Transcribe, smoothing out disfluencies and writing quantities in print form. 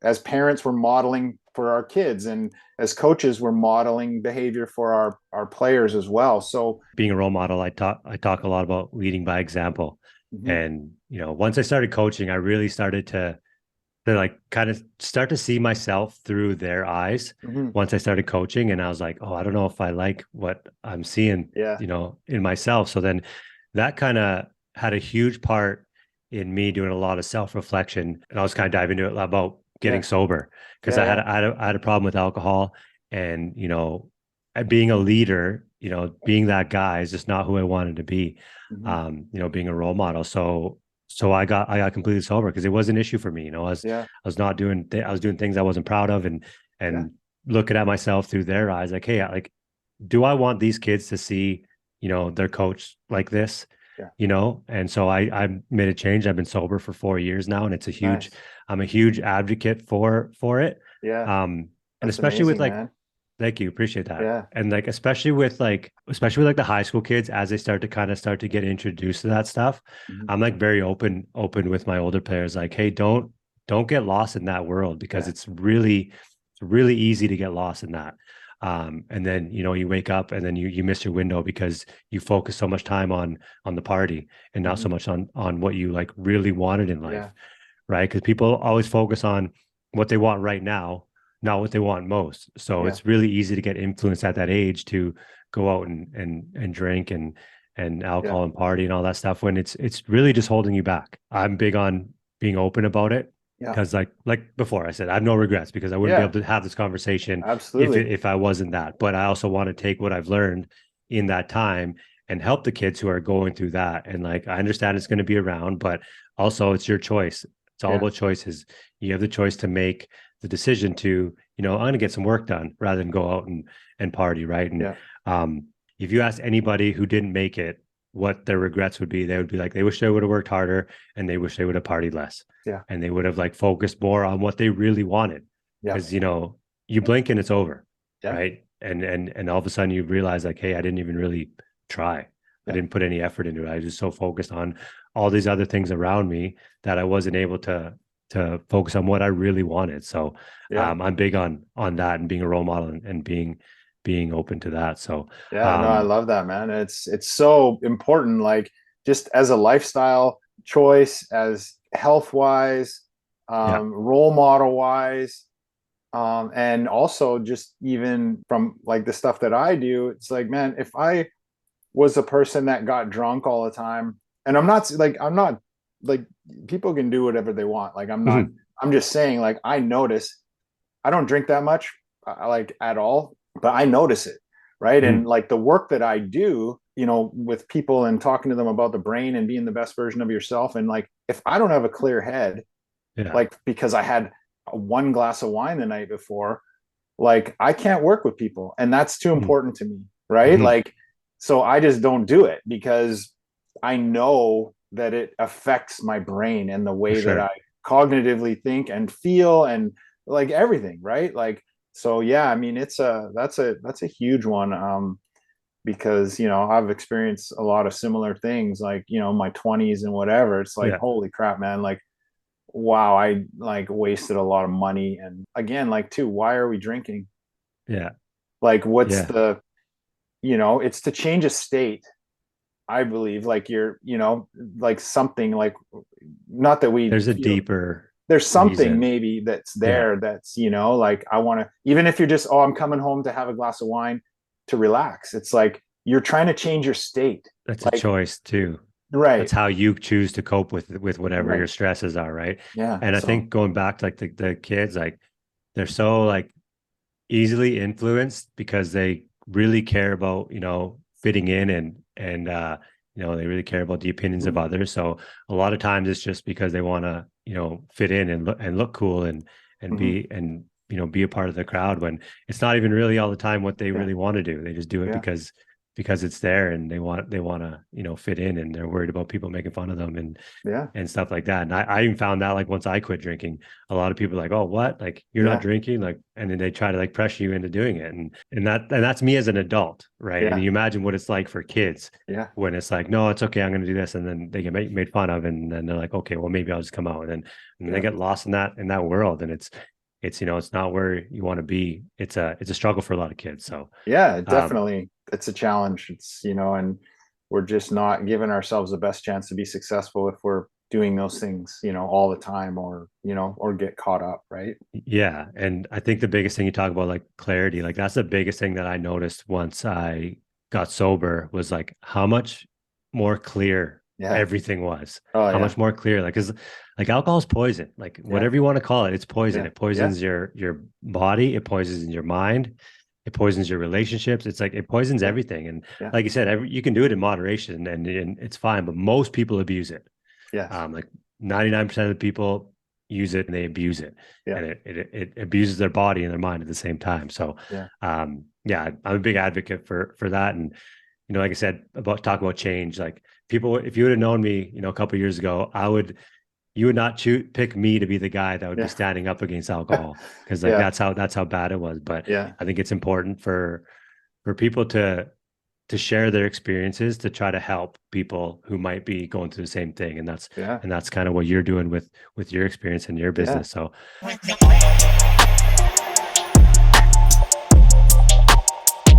as parents, we're modeling for our kids, and as coaches, we're modeling behavior for our players as well. So Being a role model, I talk a lot about leading by example. mhm, And once I started coaching, I really started to like kind of start to see myself through their eyes mhm, once I started coaching. And I was like, oh, I don't know if I like what I'm seeing, yeah, in myself. So then that kind of had a huge part in me doing a lot of self-reflection. And I was kind of diving into it about getting yeah, sober because yeah, yeah, I had a problem with alcohol, and being a leader, being that guy is just not who I wanted to be. mhm, Being a role model. So I got completely sober because it was an issue for me. yeah, I was not doing I was doing things I wasn't proud of, yeah, and looking at myself through their eyes, like, hey, like, do I want these kids to see, their coach like this? yeah. And so I made a change. I've been sober for 4 years now, and Nice. I'm a huge advocate for it. Yeah, Um, and that's especially with amazing, like, man. thank you, appreciate that. Yeah, And like, especially with like the high school kids, as they start to get introduced to that stuff, mhm, I'm like very open with my older players, like, hey, don't get lost in that world because yeah, it's really easy to get lost in that. And then you wake up and then you miss your window because you focus so much time on the party and not so mhm, much on what you like really wanted in yeah, life, right? Because people always focus on what they want right now, not what they want most. So yeah, it's really easy to get influenced at that age to go out and drink and yeah, alcohol and party and all that stuff when it's really just holding you back. I'm big on being open about it yeah, because like before I said, I have no regrets because I wouldn't be yeah, able to have this conversation absolutely. if I wasn't that. But I also want to take what I've learned in that time and help the kids who are going through that. And like I understand it's going to be around, but also it's your choice. It's all Yeah, about choices. You have the choice to make the decision to, I'm going to get some work done rather than go out and party, right? And yeah, if you ask anybody who didn't make it what their regrets would be, they would be like, they wish they would have worked harder and they wish they would have partied less yeah, and they would have like focused more on what they really wanted. yeah, Because, you blink and it's over, yeah, right? And all of a sudden you realize like, hey, I didn't even really try. I yeah, didn't put any effort into it. I was just so focused on all these other things around me that I wasn't able to focus on what I really wanted. So yeah. I'm big on that and being a role model and being open to that. So Yeah, no, I um, love that, man. It's so important, like just as a lifestyle choice, as health wise, yeah, role model wise, and also just even from like the stuff that I do, it's like, man, if I was a person that got drunk all the time, and I'm not like people can do whatever they want. Like I'm not, Mhm. I'm just saying, like I notice I don't drink that much, like at all, but I notice it, right? And Mhm. like the work that I do, with people and talking to them about the brain and being the best version of yourself, and like if I don't have a clear head, Yeah, like because I had one glass of wine the night before, like I can't work with people, and that's too Mhm. important to me, right? Mhm. Like, so I just don't do it because I know that it affects my brain and the For way that I sure. cognitively think and feel and like everything, right? Like, so yeah, I mean, that's a huge one. Because I've experienced a lot of similar things, like my 20s and whatever. It's like, Yeah, holy crap, man! Like, wow, I like wasted a lot of money, and again, like, too, why are we drinking? yeah, Like, what's yeah. it's to change a state, I believe. Like, like something like, not that we There's a feel deeper there's something reason. maybe that's Yeah, there, that's like I want to, even if you're just, oh, I'm coming home to have a glass of wine to relax. It's like you're trying to change your state. that's a Like, choice too. right, That's how you choose to cope with whatever your right, stresses are, right? yeah. And I So, think going back to like the kids, like they're so like easily influenced because they really care about, fitting in and they really care about the opinions of mhm, others. So a lot of times it's just because they want to, fit in and look cool and mhm, be and be a part of the crowd when it's not even really all the time what they yeah, really want to do. They just do it yeah, because it's there and they want to, you know, fit in, and they're worried about people making fun of them Yeah. and stuff like that. And I even found that like once I quit drinking, a lot of people are like, oh, what? Like you're not Yeah. drinking? Like, and then they try to like pressure you into doing it. And that's me as an adult, right? And Yeah. you imagine what it's like for kids Yeah. when it's like, no, it's okay, I'm gonna do this. And then they get made fun of, and then they're like, okay, well, maybe I'll just come out. And then they Yeah. get lost in that world. And it's, you know, it's not where you want to be. It's a struggle for a lot of kids. So Yeah, um definitely. It's a challenge. It's, you know, and we're just not giving ourselves the best chance to be successful if we're doing those things, you know, all the time, or, you know, or get caught up, right? yeah. And I think the biggest thing you talk about, like clarity, like that's the biggest thing that I noticed once I got sober, was like how much more clear Yeah. everything was. Oh How yeah. much more clear, like, because like alcohol is poison, like Yeah. whatever you want to call it, it's poison. Yeah. It Yeah. poisons your body, it poisons your mind, it poisons your relationships. It's like it poisons Yeah. everything. And Yeah. like you said, you can do it in moderation, and it's fine, but most people abuse it. Yes. Like 99% of the people use it and they abuse it, Yeah. and it abuses their body and their mind at the same time. So Yeah. yeah, I'm a big advocate for that. And you know, like I said, about talk about change, like people, if you would have known me, you know, a couple of years ago, you would not pick me to be the guy that would be Yeah. standing up against alcohol, because like Yeah. that's how bad it was. But Yeah. I think it's important for people to share their experiences, to try to help people who might be going through the same thing. Yeah. And that's kind of what you're doing with your experience and your Yeah. business. So